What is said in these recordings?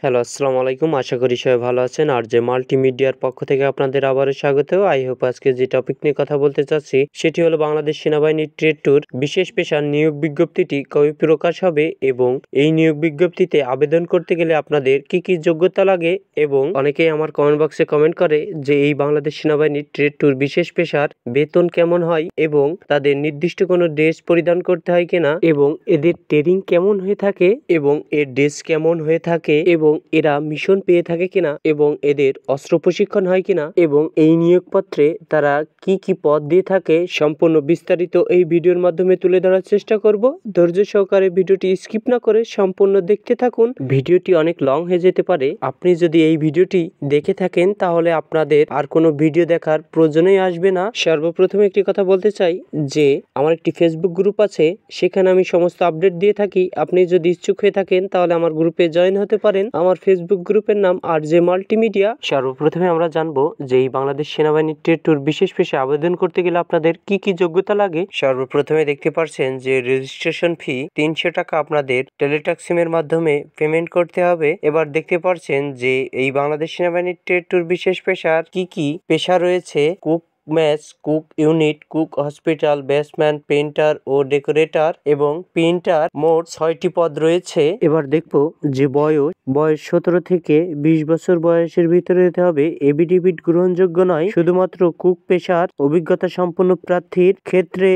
Hello, আসসালামু আলাইকুম। আশা করি সবাই ভালো আছেন। আর যে মাল্টিমিডিয়ার পক্ষ থেকে আপনাদের আবারও স্বাগত। আই হোপ আজকে যে টপিক নিয়ে কথা বলতে চাচ্ছি সেটি হলো বাংলাদেশ সেনাবাহিনীর ট্রেড ট্যুর বিশেষ পেশার নিয়োগ বিজ্ঞপ্তিটি কবে প্রকাশ হবে এবং এই নিয়োগ বিজ্ঞপ্তিতে আবেদন করতে গেলে আপনাদের কি কি যোগ্যতা লাগে এবং অনেকেই আমার কমেন্ট বক্সে কমেন্ট করে যে এই বাংলাদেশ সেনাবাহিনীর ট্রেড ট্যুর বিশেষ পেশার বেতন কেমন হয় এবং তাদের নির্দিষ্ট কোনো ড্রেস পরিধান করতে হয় কিনা এবং এদের ট্রেনিং কেমন হয়ে থাকে এবং এর ড্রেস কেমন হয়ে থাকে এবং এরা মিশন পেয়ে থাকে কিনা এবং এদের অস্ত্র প্রশিক্ষণ হয় কিনা এবং এই নিয়োগপত্রে তারা কি কি পদ দিয়ে থাকে সম্পূর্ণ বিস্তারিত এই ভিডিওর মাধ্যমে তুলে ধরার চেষ্টা করব। ধৈর্য সহকারে ভিডিওটি স্কিপ না করে সম্পূর্ণ দেখতে থাকুন। ভিডিওটি অনেক লং হয়ে যেতে পারে। আপনি যদি এই ভিডিওটি দেখে থাকেন তাহলে আপনাদের আর কোনো ভিডিও দেখার প্রয়োজনই আসবে না। সর্বপ্রথমে একটি কথা বলতে চাই যে আমার একটি ফেসবুক গ্রুপ আছে, সেখানে আমি সমস্ত আপডেট দিয়ে থাকি। আপনি যদি ইচ্ছুক হয়ে থাকেন তাহলে আমার গ্রুপে জয়েন হতে পারেন। আমার ফেসবুক গ্রুপের নাম আরজে মাল্টিমিডিয়া। সর্বপ্রথমে আমরা জানবো যে এই বাংলাদেশ সেনাবাহিনীর ট্রেড ট্যুর বিশেষ পেশায় আবেদন করতে গেলে আপনাদের কি কি যোগ্যতা লাগে। সর্বপ্রথমে দেখতে পাচ্ছেন যে রেজিস্ট্রেশন ফি 300 টাকা আপনাদের টেলিটক সিমের মাধ্যমে পেমেন্ট করতে হবে। এবার দেখতে পাচ্ছেন যে এই বাংলাদেশ সেনাবাহিনীর ট্রেড ট্যুর বিশেষ পেশার কি কি পেশা রয়েছে। Cook, match, cook unit, cook hospital, batsman, painter ও ডেকোরেটর এবং প্রিন্টার, মোট 6টি পদ রয়েছে। এবার দেখবো যে বয়স 17 থেকে 20 বছর বয়সের ভিতরে হতে হবে। এফিডেভিট গ্রহণযোগ্য নয়। শুধুমাত্র কুক পেশার অভিজ্ঞতা সম্পন্ন প্রার্থীর ক্ষেত্রে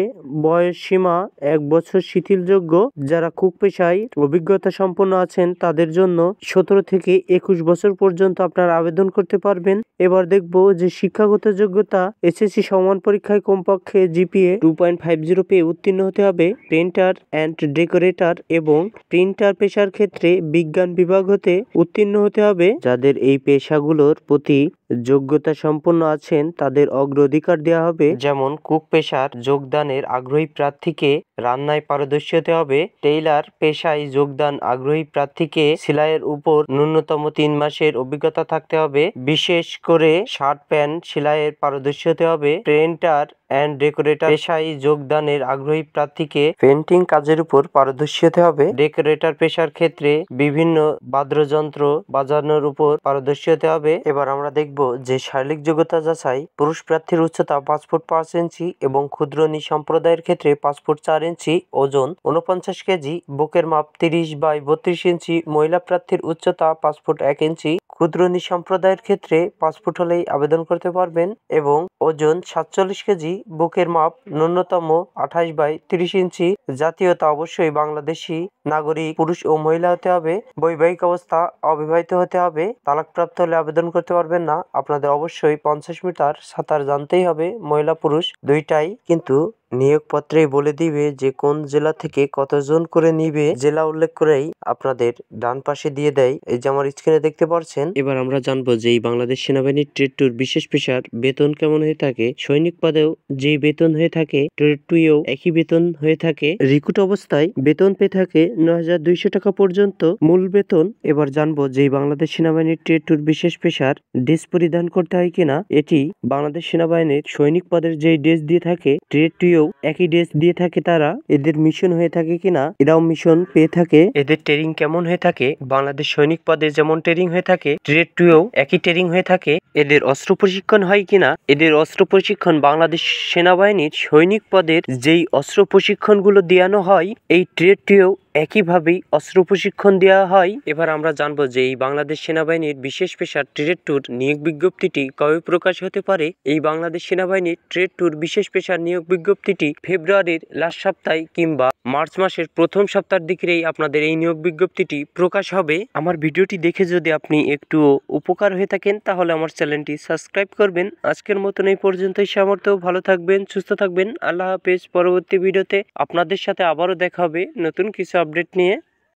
বয়স সীমা 1 বছর শিথিলযোগ্য। যারা কুক পেশায় অভিজ্ঞতা সম্পন্ন আছেন তাদের জন্য 17 থেকে 21 বছর পর্যন্ত আপনারা আবেদন করতে পারবেন। এবার দেখবো যে শিক্ষাগত যোগ্যতা এসএসসি সমান পরীক্ষায় কমপক্ষে জিপিএ 2.50 পেয়ে উত্তীর্ণ হতে হবে। প্রিন্টার অ্যান্ড ডেকোরেটর এবং প্রিন্টার পেশার ক্ষেত্রে বিজ্ঞান বিভাগ হতে উত্তীর্ণ হতে হবে। যাদের এই পেশাগুলোর প্রতি যোগ্যতা সম্পন্ন আছেন তাদের অগ্রাধিকার দেওয়া হবে। যেমন কুক পেশার যোগদানের আগ্রহী প্রার্থীকে রান্নায় পারদর্শী হতে হবে। টেইলার পেশায় যোগদান আগ্রহী প্রার্থীকে সেলাইয়ের উপর ন্যূনতম 3 মাসের অভিজ্ঞতা থাকতে হবে। বিশেষ করে শার্ট প্যান্ট সেলাইয়ের পারদর্শী হতে হবে। প্রিন্টার অ্যান্ড ডেকোরেটর পেশায় যোগদানের আগ্রহী প্রার্থীকে পেন্টিং কাজের উপর পারদর্শী হতে হবে। ডেকোরেটর পেশার ক্ষেত্রে বিভিন্ন বাদ্যযন্ত্র বাজানোর উপর পারদর্শী হতে হবে। এবার আমরা দেখব যে শারীরিক যোগ্যতা যাচাই। পুরুষ প্রার্থীর উচ্চতা 5 ফুট 5 ইঞ্চি এবং ক্ষুদ্র সম্প্রদায়ের ক্ষেত্রে 5 ফুট 4 ইঞ্চি, ওজন 49 কেজি, বুকের মাপ 30/32 ইঞ্চি। মহিলা প্রার্থীর উচ্চতা 5 ফুট 1 ইঞ্চি, ক্ষুদ্র সম্প্রদায়ের ক্ষেত্রে 5 ফুট হলেই আবেদন করতে পারবেন এবং ওজন 47 কেজি, বুকের মাপ ন্যূনতম 28/30 ইঞ্চি। জাতীয়তা অবশ্যই বাংলাদেশি নাগরিক, পুরুষ ও মহিলা হতে হবে। বৈবাহিক অবস্থা অবিবাহিত হতে হবে। তালাকপ্রাপ্ত হলে আবেদন করতে পারবেন না। আপনাদের অবশ্যই 50 মিটার সাঁতার জানতেই হবে, মহিলা পুরুষ দুইটাই। কিন্তু নিয়োগপত্রেই বলে দিবে যে কোন জেলা থেকে কতজন করে নিবে, জেলা উল্লেখ করেই আপনাদের ডান পাশে দিয়ে দেয়। এই যে আমার স্ক্রিনে দেখতে পাচ্ছেন। এবার আমরা জানবো যে এই বাংলাদেশ সেনাবাহিনীর ট্রেড ট্যুর বিশেষ পেশার বেতন কেমন হয়ে থাকে। সৈনিক পদেও যেই বেতন হয়ে থাকে ট্রেড ট্যুরেও একই বেতন হয়ে থাকে। রিক্রুট অবস্থায় বেতন পেয়ে থাকে 9,200 টাকা পর্যন্ত মূল বেতন। এবার জানবো যে এই বাংলাদেশ সেনাবাহিনীর ট্রেড ট্যুর বিশেষ পেশার ড্রেস পরিধান করতে হয় কিনা। এটি বাংলাদেশ সেনাবাহিনীর সৈনিক পদের যেই ড্রেস দিয়ে থাকে ট্রেড ট্যুরেও একই ড্রেস দিয়ে থাকে তারা। এদের মিশন হয়ে থাকে কিনা, এরাও মিশন পেয়ে থাকে। এদের ট্রেনিং কেমন হয়ে থাকে, বাংলাদেশ সৈনিক পদে যেমন ট্রেনিং হয়ে থাকে ট্রেড ট্যুরেও একই ট্রেনিং হয়ে থাকে। এদের অস্ত্র প্রশিক্ষণ হয় কিনা, এদের অস্ত্র প্রশিক্ষণ বাংলাদেশ সেনাবাহিনীর সৈনিক পদের যেই অস্ত্র প্রশিক্ষণগুলো দেওয়ানো হয় এই ট্রেড ট্যুরেও একইভাবেই অস্ত্র প্রশিক্ষণ দেওয়া হয়। এবার আমরা জানবো যে এই বাংলাদেশ সেনাবাহিনীর বিশেষ পেশার ট্রেড ট্যুর নিয়োগ বিজ্ঞপ্তিটি কবে প্রকাশ হতে পারে। এই বাংলাদেশ সেনাবাহিনীর ট্রেড ট্যুর বিশেষ পেশার নিয়োগ বিজ্ঞপ্তিটি ফেব্রুয়ারির লাস্ট সপ্তাহে কিংবা মার্চ মাসের প্রথম সপ্তাহের দিকেই আপনাদের এই নিয়োগ বিজ্ঞপ্তিটি প্রকাশ হবে। আমার ভিডিওটি দেখে যদি আপনি একটু উপকার হয়ে থাকেন তাহলে আমার চ্যানেলটি সাবস্ক্রাইব করবেন। আজকের মতন এই পর্যন্তই। সামর্থ্য ভালো থাকবেন, সুস্থ থাকবেন। আল্লাহ হাফেজ। পরবর্তী ভিডিওতে আপনাদের সাথে আবারও দেখা হবে নতুন কিছু আপডেট নিয়ে।